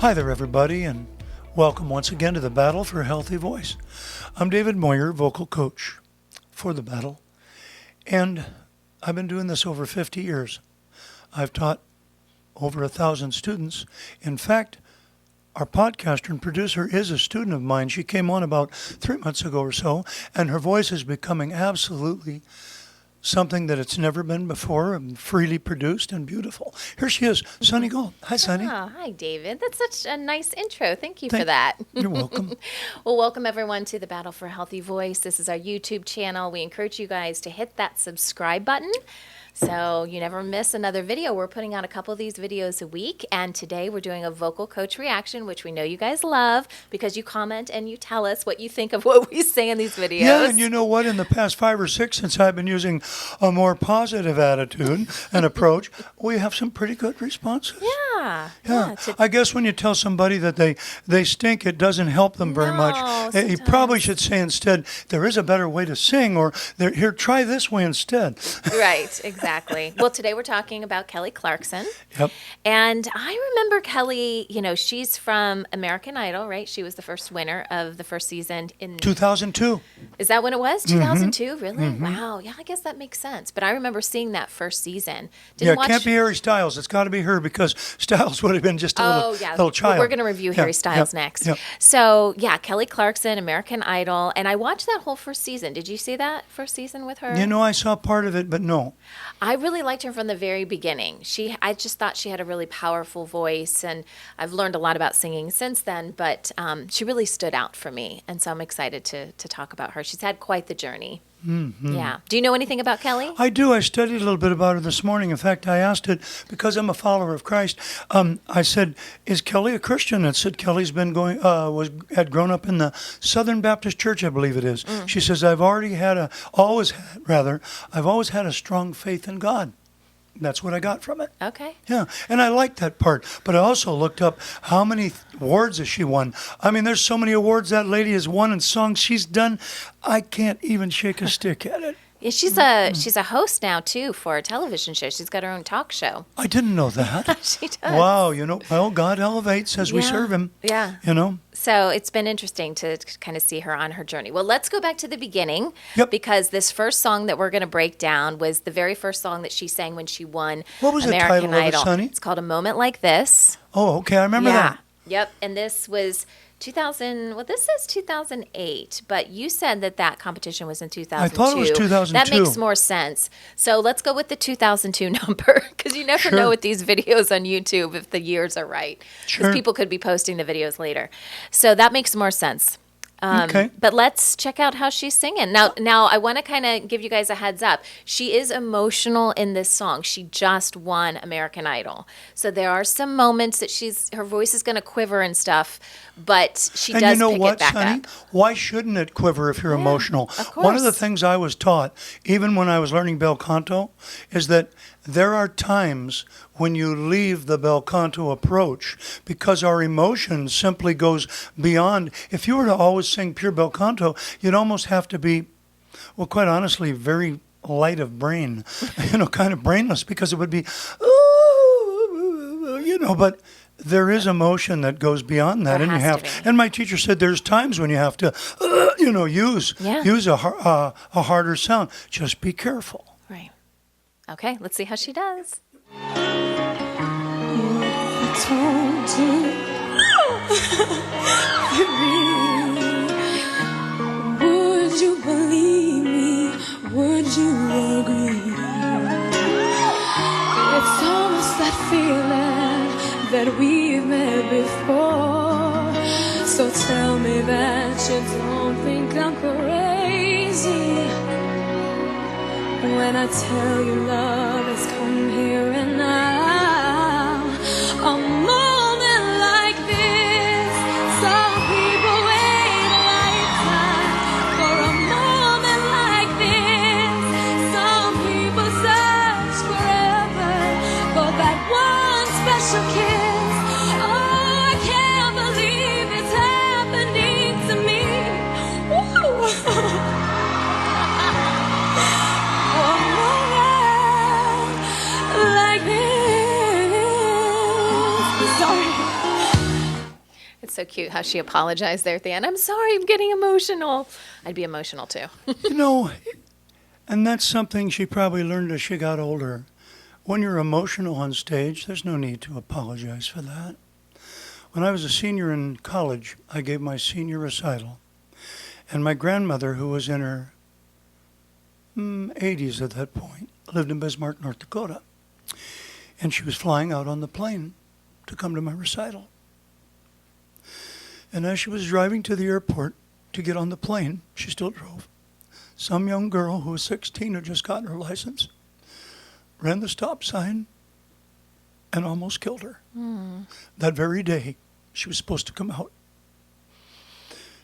Hi there, everybody, and welcome once again to the Battle for a Healthy Voice. I'm David Moyer, vocal coach for the Battle, and I've been doing this over 50 years. I've taught over 1,000 students. In fact, our podcaster and producer is a student of mine. She came on about 3 months ago or so, and her voice is becoming absolutely something that it's never been before, and freely produced and beautiful. Here she is, Sunny Gold. Hi, Sunny. Oh, hi, David. That's such a nice intro. Thank you for that. You're welcome. Well, welcome everyone to the Battle for a Healthy Voice. This is our YouTube channel. We encourage you guys to hit that subscribe button so you never miss another video. We're putting out a couple of these videos a week, and today we're doing a vocal coach reaction, which we know you guys love because you comment and you tell us what you think of what we say in these videos. Yeah, and you know what? In the past 5 or 6, since I've been using a more positive attitude and approach, we have some pretty good responses. Yeah. I guess when you tell somebody that they stink, it doesn't help them very much. You probably should say instead, there is a better way to sing, or here, try this way instead. Right, exactly. Well, today we're talking about Kelly Clarkson. Yep. And I remember Kelly, you know, she's from American Idol, right? She was the first winner of the first season in 2002. Is that when it was? 2002? Really? Mm-hmm. Wow. Yeah, I guess that makes sense. But I remember seeing that first season. It can't be Harry Styles. It's got to be her because Styles would have been just a little child. Well, we're going to review Harry Styles next. Yep. So, yeah, Kelly Clarkson, American Idol. And I watched that whole first season. Did you see that first season with her? You know, I saw part of it, but no. I really liked her from the very beginning. I just thought she had a really powerful voice, and I've learned a lot about singing since then, but she really stood out for me, and so I'm excited to talk about her. She's had quite the journey. Mm-hmm. Yeah. Do you know anything about Kelly? I do. I studied a little bit about her this morning. In fact, I asked it because I'm a follower of Christ. I said, "Is Kelly a Christian?" It said Kelly's been had grown up in the Southern Baptist Church, I believe it is. She says, "I've always had a strong faith in God." That's what I got from it. Okay. Yeah, and I liked that part. But I also looked up how many awards has she won. I mean, there's so many awards that lady has won and songs she's done. I can't even shake a stick at it. Yeah, she's a host now too for a television show. She's got her own talk show. I didn't know that. She does. Wow, well, God elevates as we serve Him. Yeah. You know. So it's been interesting to kind of see her on her journey. Well, let's go back to the beginning because this first song that we're going to break down was the very first song that she sang when she won What was American the title Idol. of it, Sonny? It's called A Moment Like This. Oh, okay, I remember that. Yep, and this was 2000, well, this says 2008, but you said that competition was in 2002. I thought it was 2002. That makes more sense. So let's go with the 2002 number, because you never know with these videos on YouTube if the years are right. Because people could be posting the videos later. So that makes more sense. Okay. But let's check out how she's singing. Now I want to kind of give you guys a heads up. She is emotional in this song. She just won American Idol. So there are some moments that her voice is going to quiver and stuff, but she does pick it back up. And you know what, Sonny? Why shouldn't it quiver if you're emotional? Of course. One of the things I was taught, even when I was learning bel canto, is that there are times when you leave the bel canto approach because our emotion simply goes beyond. If you were to always sing pure bel canto, you'd almost have to be, well, quite honestly, very light of brain, kind of brainless, because it would be, but there is emotion that goes beyond that, and my teacher said there's times when you have to, use a harder sound. Just be careful. Right. Okay, let's see how she does. Would you believe me? Would you agree? It's almost that feeling that we've met before. So tell me that you don't think I'm crazy when I tell you love has come here and now. A moment like this, some people wait a lifetime for a moment like this. Some people search forever for that one special kiss. Oh, I can't believe it's happening to me. Woo! Like this. so cute how she apologized there at the end. I'm sorry, I'm getting emotional. I'd be emotional too. You know, and that's something she probably learned as she got older. When you're emotional on stage, there's no need to apologize for that. When I was a senior in college, I gave my senior recital. And my grandmother, who was in her 80s at that point, lived in Bismarck, North Dakota. And she was flying out on the plane to come to my recital. And as she was driving to the airport to get on the plane, she still drove. Some young girl who was 16 had just gotten her license, ran the stop sign, and almost killed her. That very day, she was supposed to come out.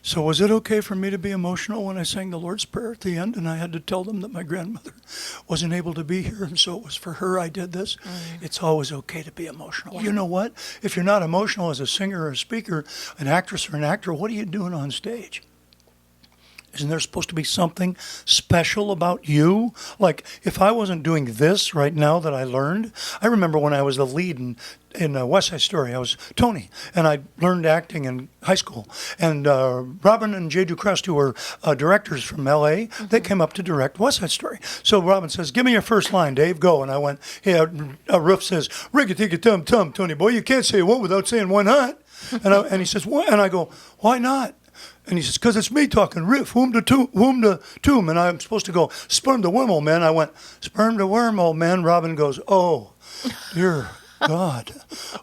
So was it okay for me to be emotional when I sang the Lord's Prayer at the end and I had to tell them that my grandmother wasn't able to be here and so it was for her I did this? It's always okay to be emotional. Yeah. You know what? If you're not emotional as a singer or a speaker, an actress or an actor, what are you doing on stage? Isn't there supposed to be something special about you? Like, if I wasn't doing this right now that I learned, I remember when I was the lead in West Side Story, I was Tony, and I learned acting in high school. And Robin and Jay Ducrest, who were directors from L.A., they came up to direct West Side Story. So Robin says, give me your first line, Dave, go. And I went, yeah, Ruff says, rig-a-tig-a-tum-tum, Tony boy, you can't say what without saying why not? And he says, what? And I go, why not? And he says, because it's me talking, riff, whom to tomb. And I'm supposed to go, sperm to worm, old man. I went, sperm to worm, old man. Robin goes, oh, dear God.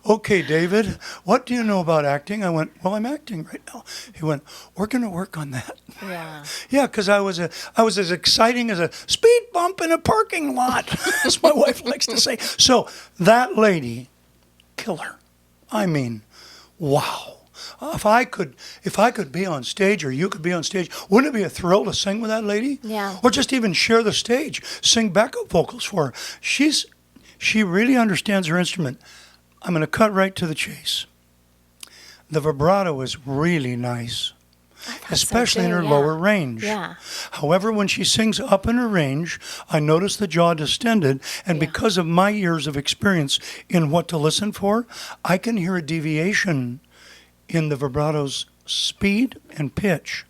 Okay, David, what do you know about acting? I went, well, I'm acting right now. He went, we're going to work on that. Yeah. Yeah, because I was as exciting as a speed bump in a parking lot, as my wife likes to say. So that lady, killer. I mean, wow. If I could be on stage or you could be on stage, wouldn't it be a thrill to sing with that lady? Yeah. Or just even share the stage, sing backup vocals for her. She really understands her instrument. I'm going to cut right to the chase. The vibrato is really nice, especially in her lower range. Yeah. However, when she sings up in her range, I notice the jaw distended, and because of my years of experience in what to listen for, I can hear a deviation in the vibrato's speed and pitch.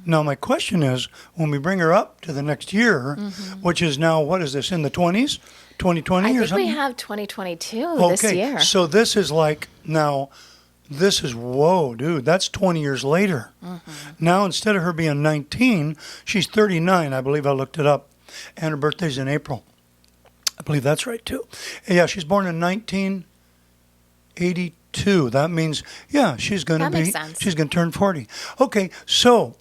Now, my question is, when we bring her up to the next year, which is now, what is this, in the 20s? 2020 I or think something? we have 2022 Okay, this year. so this is like, now, this is, whoa, dude, that's 20 years later. Now, instead of her being 19, she's 39, I believe I looked it up, and her birthday's in April. I believe that's right, too. Yeah, she's born in 1982. That means, yeah, she's going to turn 40. Okay, so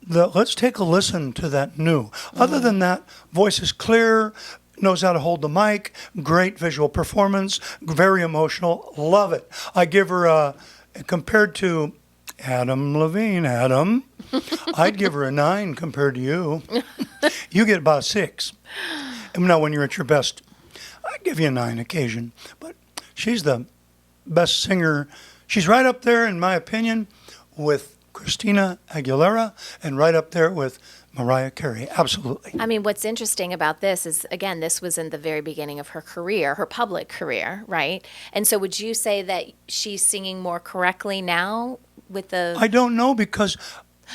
let's take a listen to that new. Other than that, voice is clear, knows how to hold the mic, great visual performance, very emotional, love it. I give her compared to Adam Levine, I'd give her a 9 compared to you. You get about a 6. And now when you're at your best, I'd give you a 9 occasion. But she's the best singer. She's right up there, in my opinion, with Christina Aguilera and right up there with Mariah Carey. Absolutely. I mean, what's interesting about this is, again, this was in the very beginning of her career, her public career, right? And so would you say that she's singing more correctly now with the... I don't know because...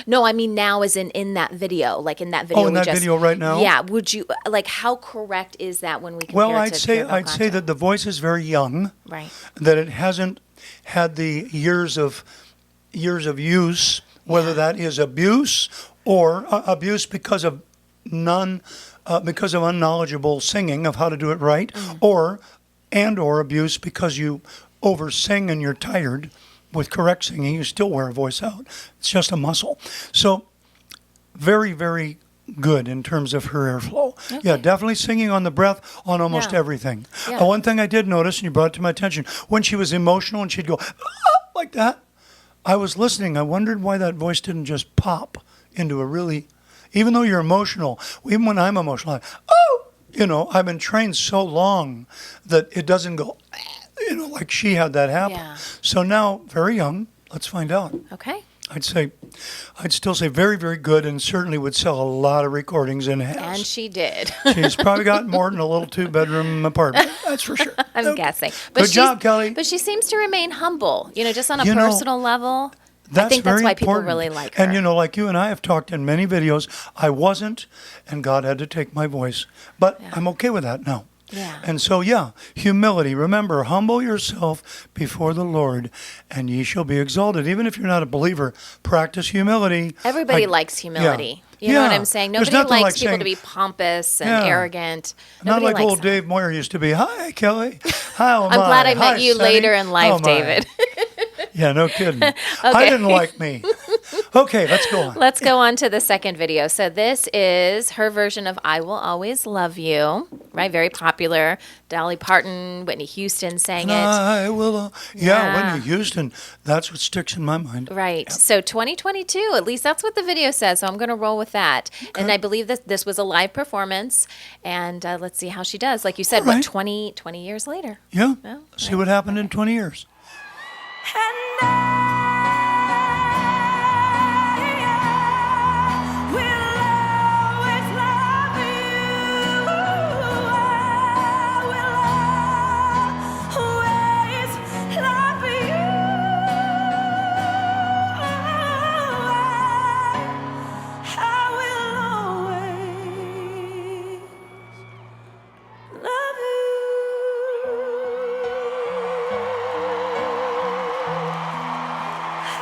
No, I mean now as in that video, like in that video. Oh, in that video right now? Yeah. Would you, like, how correct is that when we compare well, it to I'd say that the voice is very young. Right. That it hasn't had the years of use, whether that is abuse or abuse because of unknowledgeable singing of how to do it right, or abuse because you over sing and you're tired. With correct singing, you still wear a voice out. It's just a muscle. So very, very good in terms of her airflow. Okay. Yeah, definitely singing on the breath on almost everything. Yeah. One thing I did notice, and you brought it to my attention, when she was emotional and she'd go, like that, I was listening. I wondered why that voice didn't just pop into a really, even though you're emotional, even when I'm emotional, I've been trained so long that it doesn't go, like she had that happen. Yeah. So now, very young, let's find out. Okay. I'd still say very, very good, and certainly would sell a lot of recordings and has. And she did. She's probably got more than a little 2-bedroom apartment. That's for sure. I'm guessing. Good job, Kelly. But she seems to remain humble, just on a You know, personal level. That's I think that's very why people important. really like her. And like you and I have talked in many videos, I wasn't, and God had to take my voice. But I'm okay with that now. Yeah. And so, humility. Remember, humble yourself before the Lord, and ye shall be exalted. Even if you're not a believer, practice humility. Everybody likes humility. You know what I'm saying? There's Nobody nothing likes like people saying, to be pompous and Yeah. arrogant. not Nobody like likes old that. Dave Moyer used to be. Hi, Kelly. How am I'm glad I Hi, met you Sonny. later in life, Oh, my. David. Yeah, no kidding. I didn't like me. Okay, let's go on. Let's go on to the second video. So this is her version of I Will Always Love You, right? Very popular. Dolly Parton, Whitney Houston sang it. I will. Yeah. Whitney Houston. That's what sticks in my mind. Right. So 2022, at least that's what the video says. So I'm going to roll with that. And I believe that this was a live performance. And let's see how she does. Like you said, All right. 20 years later. Yeah. Well, See what happened in 20 years. And I will always love you. I will always love you. I will always love you.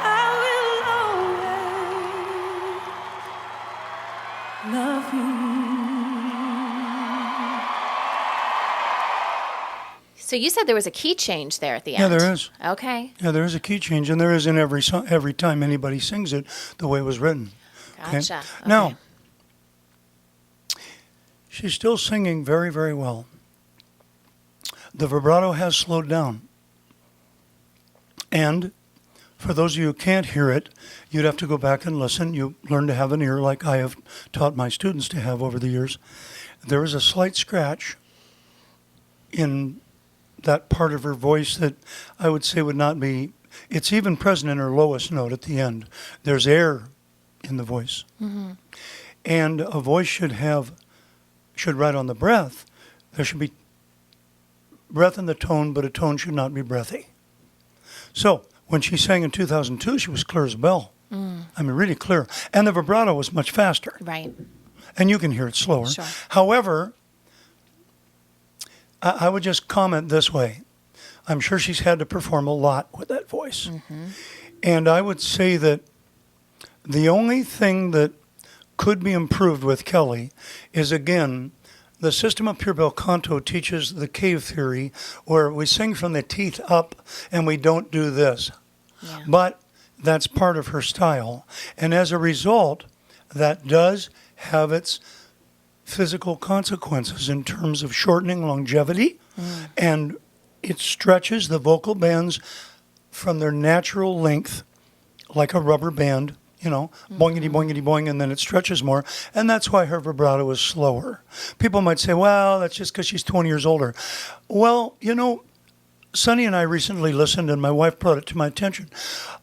I will always love you. So you said there was a key change there at the Yeah, end. there is. Okay. Yeah, there is a key change, and there is in every song, every time anybody sings it, the way it was written. Gotcha. Okay. Now, she's still singing very, very well. The vibrato has slowed down. And for those of you who can't hear it, you'd have to go back and listen. You learn to have an ear like I have taught my students to have over the years. There is a slight scratch in that part of her voice that I would say would not be, it's even present in her lowest note at the end. There's air in the voice. Mm-hmm. And a voice should ride on the breath. There should be breath in the tone, but a tone should not be breathy. So when she sang in 2002, she was clear as a bell. I mean, really clear. And the vibrato was much faster. Right. And you can hear it slower. Sure. However, I would just comment this way. I'm sure she's had to perform a lot with that voice. Mm-hmm. And I would say that the only thing that could be improved with Kelly is, again, the system of pure bel canto teaches the cave theory, where we sing from the teeth up and we don't do this. Yeah. But that's part of her style. And as a result, that does have its physical consequences in terms of shortening longevity, and it stretches the vocal bands from their natural length like a rubber band, boingity, boingity, boing, and then it stretches more. And that's why her vibrato is slower. People might say, well, that's just because she's 20 years older. Well, Sonny and I recently listened, and my wife brought it to my attention.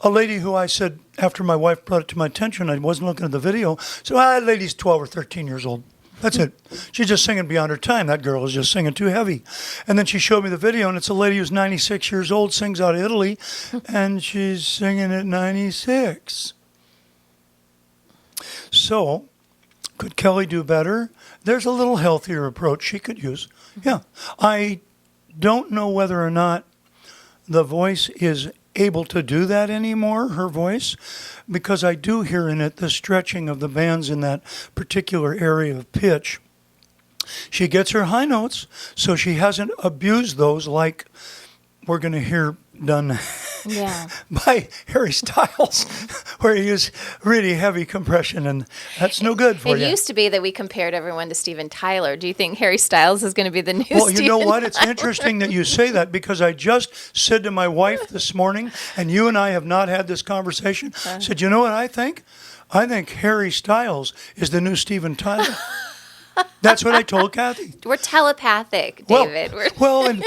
A lady who I said, after my wife brought it to my attention, I wasn't looking at the video, so that lady's 12 or 13 years old. That's it. She's just singing beyond her time. That girl is just singing too heavy. And then she showed me the video, and it's a lady who's 96 years old, sings out of Italy, and she's singing at 96. So, could Kelly do better? There's a little healthier approach she could use. Yeah. I don't know whether or not the voice is able to do that anymore, her voice, because I do hear in it the stretching of the bands in that particular area of pitch. She gets her high notes, so she hasn't abused those like we're going to hear done by Harry Styles, where he used really heavy compression, and that's no good for you. It used to be that we compared everyone to Steven Tyler. Do you think Harry Styles is going to be the new Well, Steven you know what? Tyler? It's interesting that you say that, because I just said to my wife this morning, and you and I have not had this conversation, said, you know what I think? I think Harry Styles is the new Steven Tyler. That's what I told Kathy. We're telepathic, David. And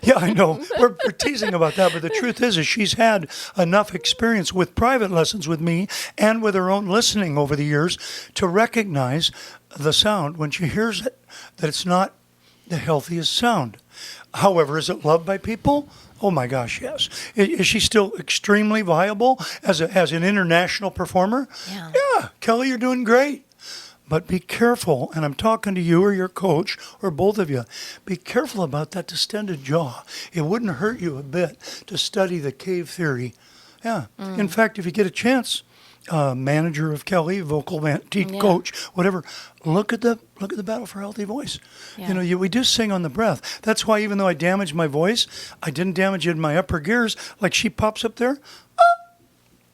yeah, I know. We're teasing about that, but the truth is she's had enough experience with private lessons with me and with her own listening over the years to recognize the sound when she hears it, that it's not the healthiest sound. However, is it loved by people? Oh my gosh, yes. Is she still extremely viable as an international performer? Yeah. Yeah, Kelly, you're doing great. But be careful, and I'm talking to you or your coach or both of you, be careful about that distended jaw. It wouldn't hurt you a bit to study the cave theory. Yeah. In fact, if you get a chance, manager of Kelly, coach, whatever, look at the Battle for Healthy Voice. Yeah. We do sing on the breath. That's why even though I damaged my voice, I didn't damage it in my upper gears. Like she pops up there.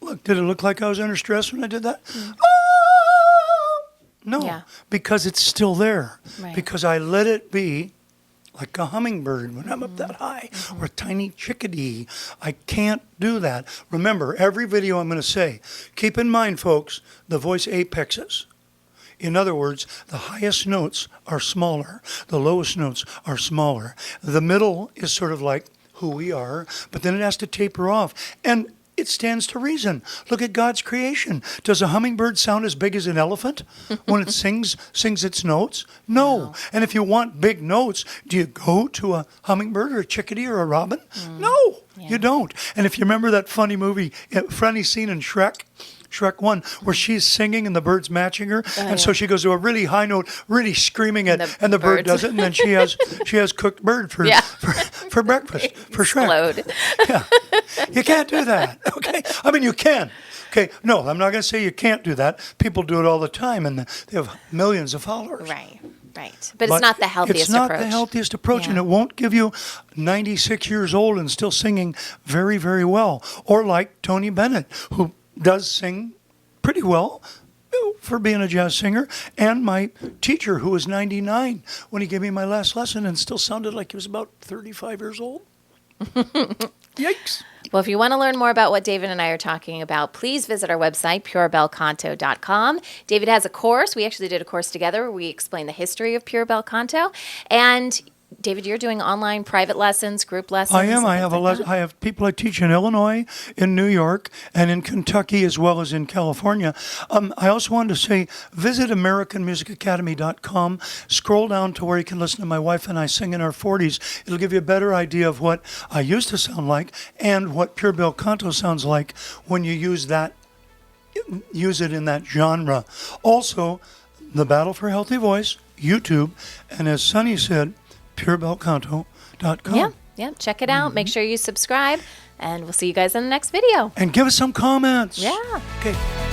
Look, did it look like I was under stress when I did that? No, because it's still there. Right. Because I let it be like a hummingbird when I'm up that high, or a tiny chickadee. I can't do that. Remember, every video I'm going to say, keep in mind, folks, the voice apexes. In other words, the highest notes are smaller. The lowest notes are smaller. The middle is sort of like who we are, but then it has to taper off. And it stands to reason. Look at God's creation. Does a hummingbird sound as big as an elephant when it sings its notes? No. And if you want big notes, do you go to a hummingbird or a chickadee or a robin? No, you don't. And if you remember that funny scene in Shrek 1, where she's singing and the bird's matching her, so she goes to a really high note, really screaming it, and the bird does it, and then she has cooked bird for breakfast for Shrek. Explode. Yeah, you can't do that. Okay, I mean you can. Okay, no, I'm not going to say you can't do that. People do it all the time, and they have millions of followers. Right. But it's not the healthiest approach. It's not the healthiest approach, and it won't give you 96 years old and still singing very, very well. Or like Tony Bennett, who does sing pretty well for being a jazz singer, and my teacher, who was 99 when he gave me my last lesson and still sounded like he was about 35 years old. Yikes. Well, if you want to learn more about what David and I are talking about, please visit our website, purebelcanto.com. David has a course. We actually did a course together where we explain the history of Pure Bel Canto. And David, you're doing online private lessons, group lessons. I am. I have people I teach in Illinois, in New York, and in Kentucky, as well as in California. I also wanted to say, visit AmericanMusicAcademy.com. Scroll down to where you can listen to my wife and I sing in our 40s. It'll give you a better idea of what I used to sound like and what Pure Bel Canto sounds like when you use it in that genre. Also, the Battle for Healthy Voice, YouTube, and as Sonny said, purebelcanto.com. Yeah, check it out. Make sure you subscribe, and we'll see you guys in the next video. And give us some comments. Yeah. Okay.